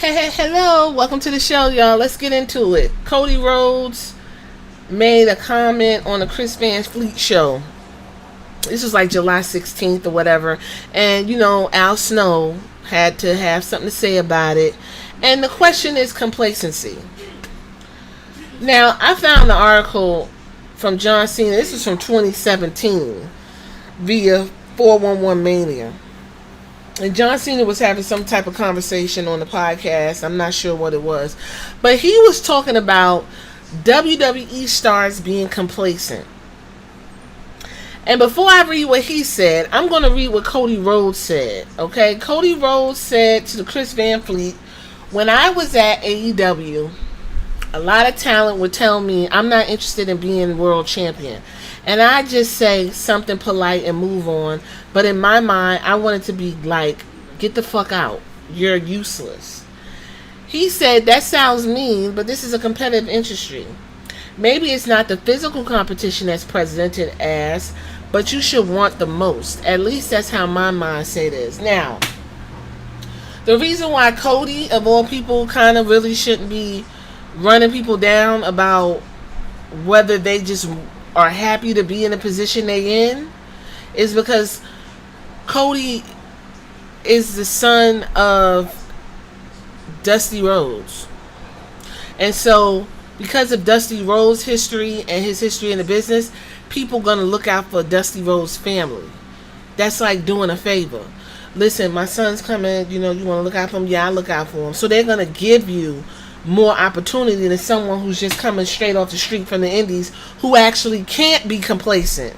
Hello, welcome to the show, y'all. Let's get into it. Cody Rhodes made a comment on the Chris Van Fleet show. This was like July 16th or whatever. And, Al Snow had to have something to say about it. And the question is complacency. Now, I found the article from John Cena. This is from 2017 via 411 Mania. And John Cena was having some type of conversation on the podcast. I'm not sure what it was. But he was talking about WWE stars being complacent. And before I read what he said, I'm going to read what Cody Rhodes said. Okay? Cody Rhodes said to the Chris Van Fleet, when I was at AEW, a lot of talent would tell me I'm not interested in being world champion. And I just say something polite and move on. But in my mind, I wanted to be like, get the fuck out. You're useless. He said, that sounds mean, but this is a competitive industry. Maybe it's not the physical competition that's presented as, but you should want the most. At least that's how my mindset is. Now, the reason why Cody, of all people, kind of really shouldn't be running people down about whether they just are happy to be in the position they in is because Cody is the son of Dusty Rhodes. And so because of Dusty Rhodes' history and his history in the business, people gonna look out for Dusty Rhodes' family. That's like doing a favor. Listen, my son's coming, you want to look out for him? Yeah, I look out for him. So they're gonna give you more opportunity than someone who's just coming straight off the street from the indies who actually can't be complacent.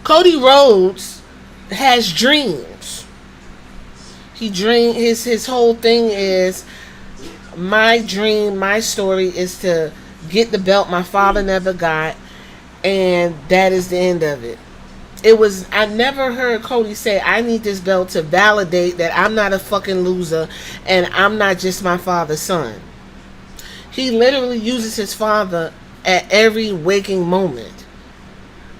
Cody Rhodes has dreams. His whole thing is, my dream, my story is to get the belt my father never got, and that is the end of it. I never heard Cody say, I need this belt to validate that I'm not a fucking loser and I'm not just my father's son. He literally uses his father at every waking moment,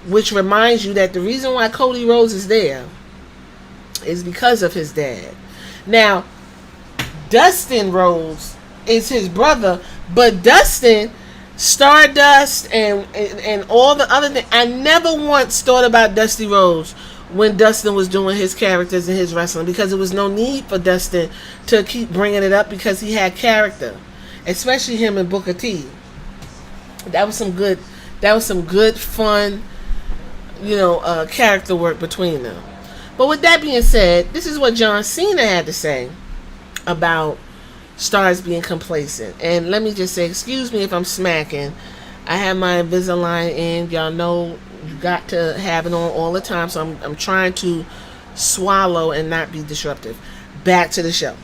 which reminds you that the reason why Cody Rhodes is there is because of his dad. Now, Dustin Rhodes is his brother, but Dustin, Stardust, and all the other things, I never once thought about Dusty Rhodes when Dustin was doing his characters in his wrestling, because there was no need for Dustin to keep bringing it up because he had character, especially him and Booker T. That was some good fun, character work between them. But with that being said, this is what John Cena had to say about stars being complacent. And let me just say, excuse me if I'm smacking. I have my Invisalign in. Y'all know you got to have it on all the time, so I'm trying to swallow and not be disruptive. Back to the show.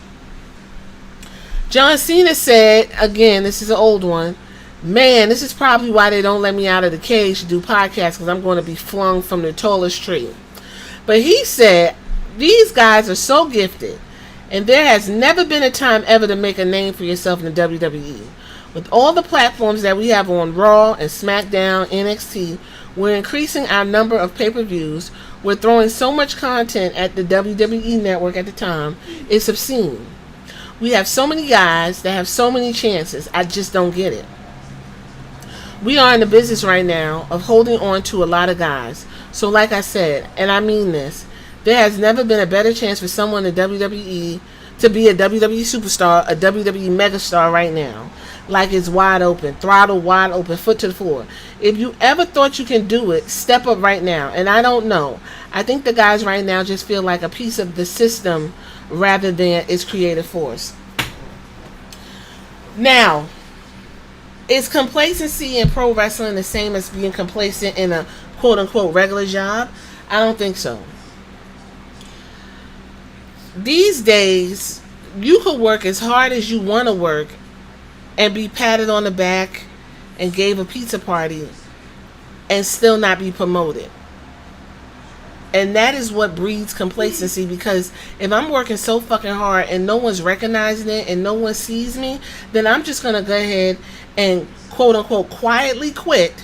John Cena said, again, this is an old one, man, this is probably why they don't let me out of the cage to do podcasts, because I'm going to be flung from the tallest tree. But he said, these guys are so gifted, and there has never been a time ever to make a name for yourself in the WWE. With all the platforms that we have on Raw and SmackDown, NXT, we're increasing our number of pay-per-views. We're throwing so much content at the WWE network at the time, it's obscene. We have so many guys that have so many chances. I just don't get it. We are in the business right now of holding on to a lot of guys. So like I said, and I mean this, there has never been a better chance for someone in WWE to be a WWE superstar, a WWE megastar right now. Like it's wide open, throttle wide open, foot to the floor. If you ever thought you can do it, step up right now. And I don't know. I think the guys right now just feel like a piece of the system rather than its creative force. Now, is complacency in pro wrestling the same as being complacent in a quote-unquote regular job? I don't think so. These days, you could work as hard as you want to work and be patted on the back and gave a pizza party and still not be promoted. And that is what breeds complacency, because if I'm working so fucking hard and no one's recognizing it and no one sees me, then I'm just going to go ahead and quote unquote quietly quit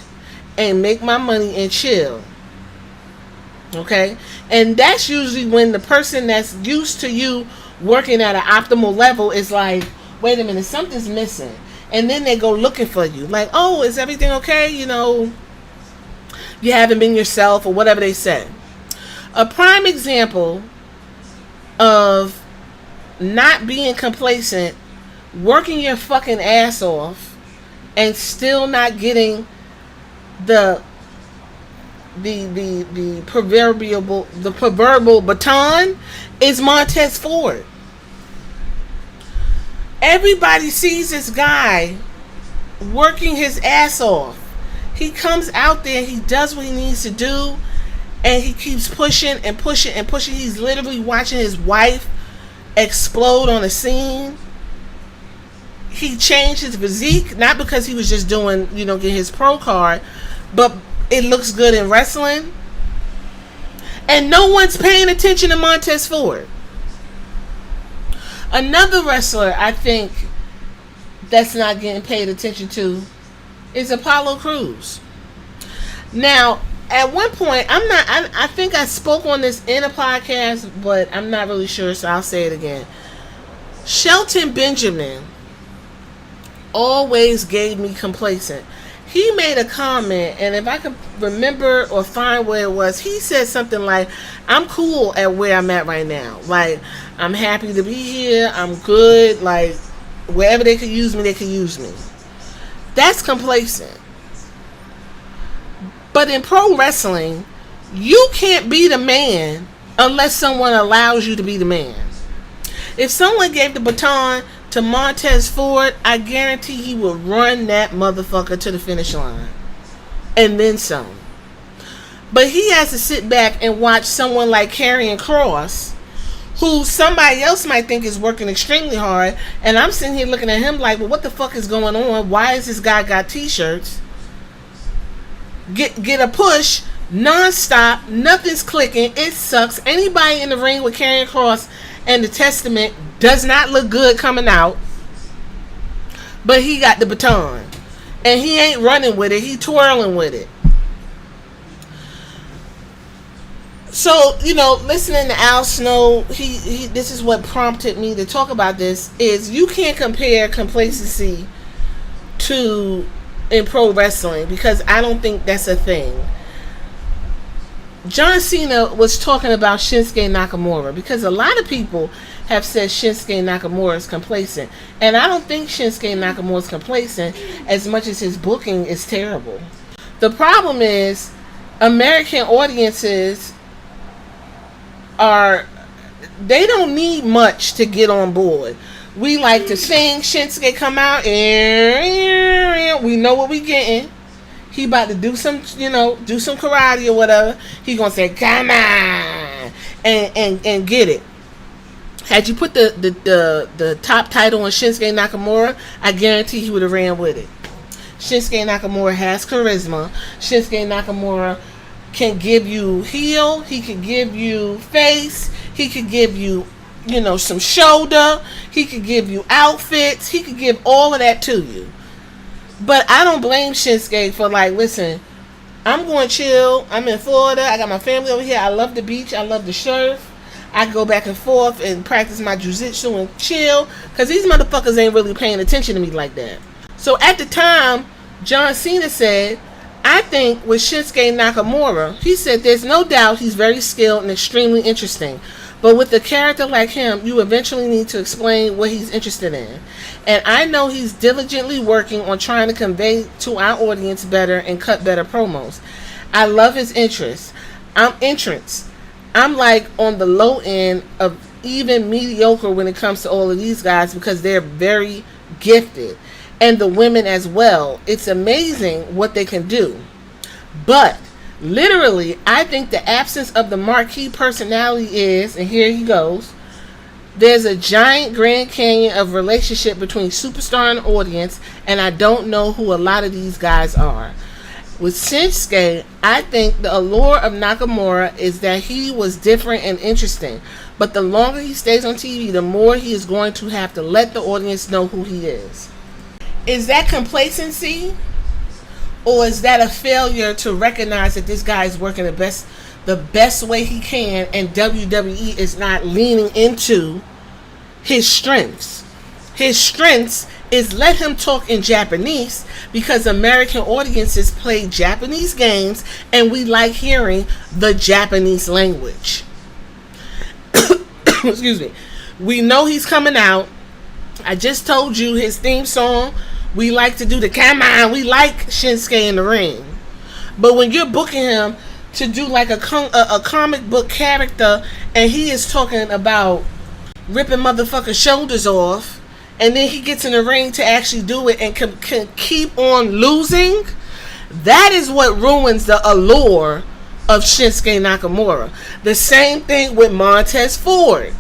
and make my money and chill. Okay? And that's usually when the person that's used to you working at an optimal level is like, wait a minute, something's missing. And then they go looking for you. Like, oh, is everything okay? You know, you haven't been yourself, or whatever they say. A prime example of not being complacent, working your fucking ass off, and still not getting the proverbial baton is Montez Ford. Everybody sees this guy working his ass off. He comes out there, he does what he needs to do, and he keeps pushing and pushing and pushing. He's literally watching his wife explode on the scene. He changed his physique, not because he was just doing, you know, getting his pro card, but it looks good in wrestling. And no one's paying attention to Montez Ford. Another wrestler I think that's not getting paid attention to is Apollo Crews. Now, at one point, I think I spoke on this in a podcast, but I'm not really sure, so I'll say it again. Shelton Benjamin always gave me complacent. He made a comment, and if I could remember or find where it was, he said something like, I'm cool at where I'm at right now. Like, I'm happy to be here. I'm good. Like, wherever they could use me, they could use me. That's complacent. But in pro wrestling, you can't be the man unless someone allows you to be the man. If someone gave the baton to Montez Ford, I guarantee he would run that motherfucker to the finish line. And then some. But he has to sit back and watch someone like Karrion Kross, who somebody else might think is working extremely hard, and I'm sitting here looking at him like, well, what the fuck is going on? Why is this guy got t-shirts? Get a push non-stop, nothing's clicking, it sucks. Anybody in the ring with Karrion Kross and the Testament does not look good coming out, but he got the baton and he ain't running with it, he twirling with it. So, you know, listening to Al Snow, he this is what prompted me to talk about this, is you can't compare complacency to in pro wrestling, because I don't think that's a thing. John Cena was talking about Shinsuke Nakamura, because a lot of people have said Shinsuke Nakamura is complacent, and I don't think Shinsuke Nakamura is complacent as much as his booking is terrible. The problem is American audiences they don't need much to get on board. We like to sing. Shinsuke come out and we know what we getting. He about to do some, do some karate or whatever. He gonna say, "Come on," and get it. Had you put the top title on Shinsuke Nakamura, I guarantee he would have ran with it. Shinsuke Nakamura has charisma. Shinsuke Nakamura can give you heel. He can give you face. He could give you, some shoulder. He could give you outfits. He could give all of that to you. But I don't blame Shinsuke for listen, I'm going to chill. I'm in Florida. I got my family over here. I love the beach. I love the surf. I go back and forth and practice my jiu-jitsu and chill, because these motherfuckers ain't really paying attention to me like that. So at the time, John Cena said, I think with Shinsuke Nakamura, he said there's no doubt he's very skilled and extremely interesting. But with a character like him, you eventually need to explain what he's interested in. And I know he's diligently working on trying to convey to our audience better and cut better promos. I love his interests. I'm like on the low end of even mediocre when it comes to all of these guys, because they're very gifted. And the women as well. It's amazing what they can do. But literally, I think the absence of the marquee personality is, and here he goes, there's a giant Grand Canyon of relationship between superstar and audience, and I don't know who a lot of these guys are. With Shinsuke, I think the allure of Nakamura is that he was different and interesting, but the longer he stays on TV, the more he is going to have to let the audience know who he is. Is that complacency? Or is that a failure to recognize that this guy is working the best way he can, and WWE is not leaning into his strengths. His strengths is let him talk in Japanese because American audiences play Japanese games and we like hearing the Japanese language. Excuse me. We know he's coming out. I just told you his theme song. We like to do the come on. We like Shinsuke in the ring. But when you're booking him to do like a comic book character and he is talking about ripping motherfuckers' shoulders off, and then he gets in the ring to actually do it and can keep on losing, that is what ruins the allure of Shinsuke Nakamura. The same thing with Montez Ford.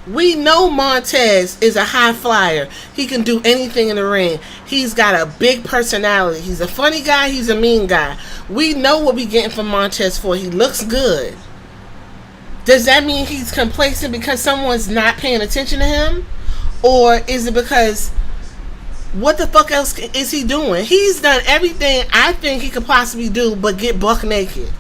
We know Montez is a high flyer. He can do anything in the ring. He's got a big personality. He's a funny guy. He's a mean guy. We know what we're getting from Montez Ford. He looks good. Does that mean he's complacent because someone's not paying attention to him? Or is it because what the fuck else is he doing? He's done everything I think he could possibly do but get buck naked.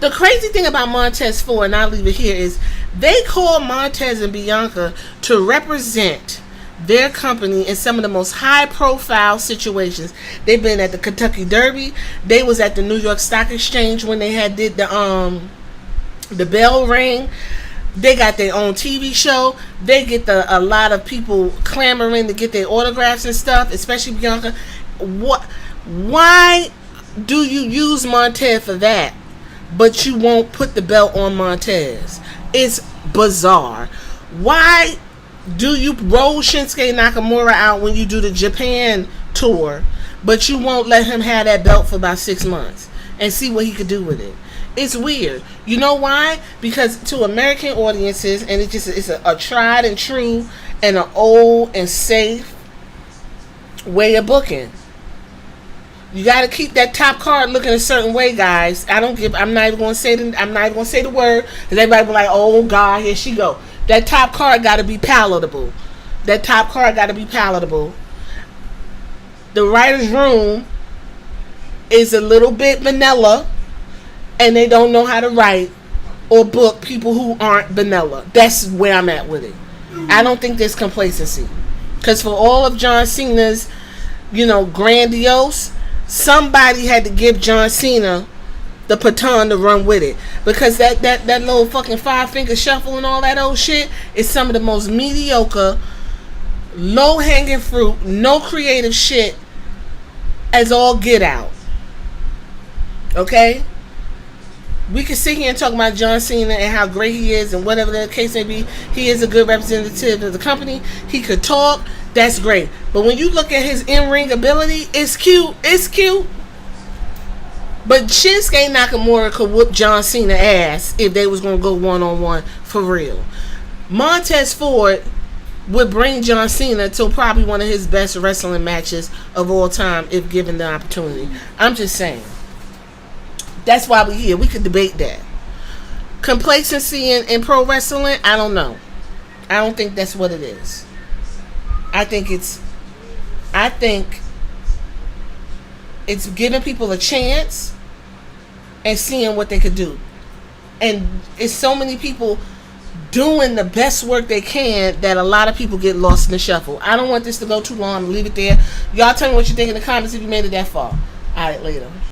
The crazy thing about Montez Ford, and I'll leave it here, is they call Montez and Bianca to represent their company in some of the most high-profile situations. They've been at the Kentucky Derby. They was at the New York Stock Exchange when they did the bell ring. They got their own TV show. They get a lot of people clamoring to get their autographs and stuff, especially Bianca. Why do you use Montez for that, but you won't put the belt on Montez? It's bizarre. Why do you roll Shinsuke Nakamura out when you do the Japan tour, but you won't let him have that belt for about 6 months and see what he could do with it? It's weird. You know why? Because to American audiences, and it's a tried and true and an old and safe way of booking. You got to keep that top card looking a certain way, guys. I'm not even going to say the word, because everybody be like, "Oh God, here she go." That top card got to be palatable. The writer's room is a little bit vanilla, and they don't know how to write or book people who aren't vanilla. That's where I'm at with it. I don't think there's complacency, because for all of John Cena's, grandiose, somebody had to give John Cena the baton to run with it, because that little fucking 5-finger shuffle and all that old shit is some of the most mediocre, low-hanging fruit, no creative shit as all get out. Okay? We can sit here and talk about John Cena and how great he is and whatever the case may be. He is a good representative of the company. He could talk. That's great. But when you look at his in-ring ability, it's cute. But Shinsuke Nakamura could whoop John Cena ass if they was going to go one-on-one for real. Montez Ford would bring John Cena to probably one of his best wrestling matches of all time if given the opportunity. I'm just saying. That's why we're here. We could debate that. Complacency in pro wrestling, I don't know. I don't think that's what it is. I think it's giving people a chance and seeing what they could do. And it's so many people doing the best work they can that a lot of people get lost in the shuffle. I don't want this to go too long. I'm going to leave it there. Y'all tell me what you think in the comments if you made it that far. All right, later.